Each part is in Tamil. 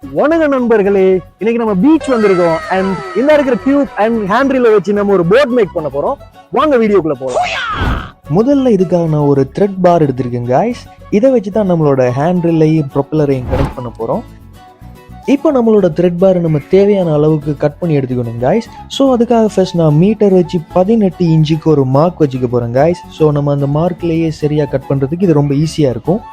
வணக்கம் நண்பர்களே, இன்னைக்கு நம்ம பீச் வந்திருக்கோம் அண்ட் இந்த இருக்கிற டியூப் அண்ட் ஹேண்ட்ரில வச்சு நம்ம ஒரு போட் மேக் பண்ண போறோம். வாங்க வீடியோக்குள்ள போலாம். முதல்ல இதுக்காக நான் ஒரு த்ரெட் பார் எடுத்திருக்கேன் காய்ஸ். இதை வச்சு தான் நம்மளோட ஹேண்ட்ரில்லையும் ப்ரொப்பலரையும் கனெக்ட் பண்ண போகிறோம். இப்போ நம்மளோட த்ரெட் பாரை நம்ம தேவையான அளவுக்கு கட் பண்ணி எடுத்துக்கணும் காய்ஸ். ஸோ அதுக்காக ஃபர்ஸ்ட் நான் மீட்டர் வச்சு 18 இன்ச்சுக்கு ஒரு மார்க் வச்சுக்க போகிறேன் காய்ஸ். ஸோ நம்ம அந்த மார்க்லேயே சரியாக கட் பண்ணுறதுக்கு இது ரொம்ப ஈஸியாக இருக்கும்.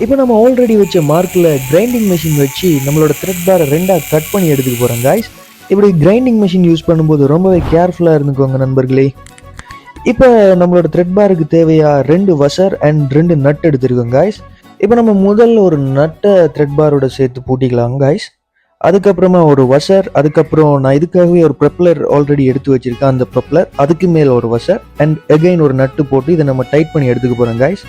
இப்போ நம்ம ஆல்ரெடி வச்ச மார்க்கில் கிரைண்டிங் மிஷின் வச்சு நம்மளோட த்ரெட் பாரை ரெண்டாக கட் பண்ணி எடுத்துக்க போகிறோம் காய்ஸ். இப்படி கிரைண்டிங் மிஷின் யூஸ் பண்ணும்போது ரொம்பவே கேர்ஃபுல்லாக இருந்துக்கோங்க நண்பர்களே. இப்போ நம்மளோட த்ரெட் பாருக்கு தேவையா 2 வசர் அண்ட் 2 நட் எடுத்துருக்கோம் காய்ஸ். இப்போ நம்ம முதல்ல ஒரு நட்டை த்ரெட் பாரோட சேர்த்து பூட்டிக்கலாம் காய்ஸ். அதுக்கப்புறமா ஒரு வசர், அதுக்கப்புறம் நான் இதுக்காகவே ஒரு ப்ரொப்பலர் ஆல்ரெடி எடுத்து வச்சிருக்கேன். அந்த ப்ரொப்பலர் அதுக்கு மேலே ஒரு வசர் அண்ட் அகைன் ஒரு நட்டு போட்டு இதை நம்ம டைட் பண்ணி எடுத்துக்க போகிறோம் காய்ஸ்.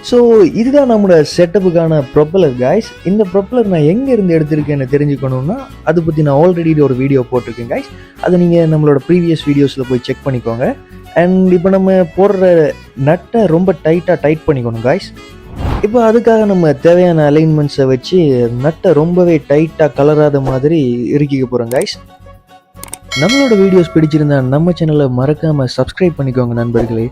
ஸோ இதுதான் நம்மளோட செட்டப்புக்கான ப்ரொப்பலர் காய்ஸ். இந்த ப்ரொப்பலர் நான் எங்கே இருந்து எடுத்திருக்கேன்னு தெரிஞ்சுக்கணுன்னா அதை பற்றி நான் ஆல்ரெடி ஒரு வீடியோ போட்டிருக்கேன் காய்ஸ். அதை நீங்கள் நம்மளோட ப்ரீவியஸ் வீடியோஸில் போய் செக் பண்ணிக்கோங்க. அண்ட் இப்போ நம்ம போடுற நட்டை ரொம்ப டைட் பண்ணிக்கணும் காய்ஸ். இப்போ அதுக்காக நம்ம தேவையான அலைன்மெண்ட்ஸை வச்சு நட்டை ரொம்பவே டைட்டாக கலராத மாதிரி இறுக்கிக்க போகிறோம் காய்ஸ். நம்மளோட வீடியோஸ் பிடிச்சிருந்தா நம்ம சேனலை மறக்காமல் சப்ஸ்கிரைப் பண்ணிக்கோங்க நண்பர்களே.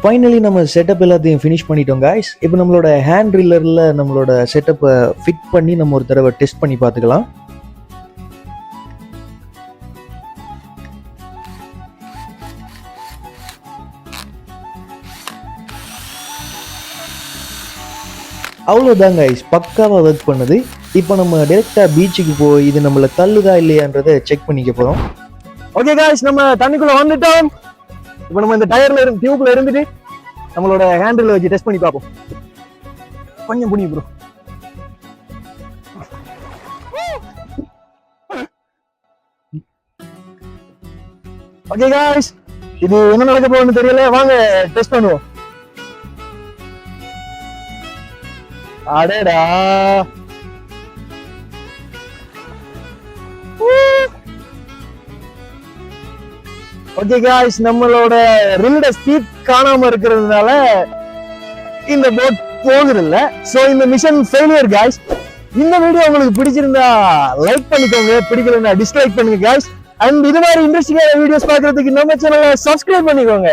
ஃபைனலி நம்ம செட்டப் எல்லாத்தையும் ஃபினிஷ் பண்ணிட்டோம் காய்ஸ். இப்போ நம்மளோட ஹேண்ட் ட்ரில்லரில் நம்மளோட செட்டப்பை ஃபிட் பண்ணி நம்ம ஒரு தடவை டெஸ்ட் பண்ணி பார்த்துக்கலாம். அவ்வளோதான் காய்ஸ், பக்காவாக ஒர்க் பண்ணுது. இப்போ நம்ம டைரெக்டாக பீச்சுக்கு போய் இது நம்மளை தள்ளுதா இல்லையான்றதை செக் பண்ணிக்க போகிறோம். ஓகே காய்ஸ், நம்ம தண்ணிக்குள்ள வந்துட்டோம். இப்போ நம்ம இந்த டயர்ல இருந்து டியூப்ல இருந்துட்டு நம்மளோட ஹேண்டில் வச்சு டெஸ்ட் பண்ணி பார்ப்போம். கொஞ்சம் புனி ப்ரோ. ஓகே காய்ஸ், இது என்ன நடக்க போகுதுன்னு தெரியல. வாங்க டெஸ்ட் பண்ணுவோம். அடடா, ஓகே காய்ஸ், நம்மளோட ரில்ட ஸ்பீட் காணாம இருக்கிறதுனால இந்த போட் போகுது இல்ல. சோ இந்த மிஷன் ஃபெயிலியர் காய்ஸ். இந்த வீடியோ உங்களுக்கு பிடிச்சிருந்தா லைக் பண்ணிக்கோங்க, பிடிக்கலன்னா டிஸ்லைக் பண்ணுங்க காய்ஸ். அண்ட் இது மாதிரி இன்ட்ரெஸ்டிங்கான வீடியோஸ் பார்க்கறதுக்கு நம்ம சேனலை சப்ஸ்கிரைப் பண்ணிக்கோங்க.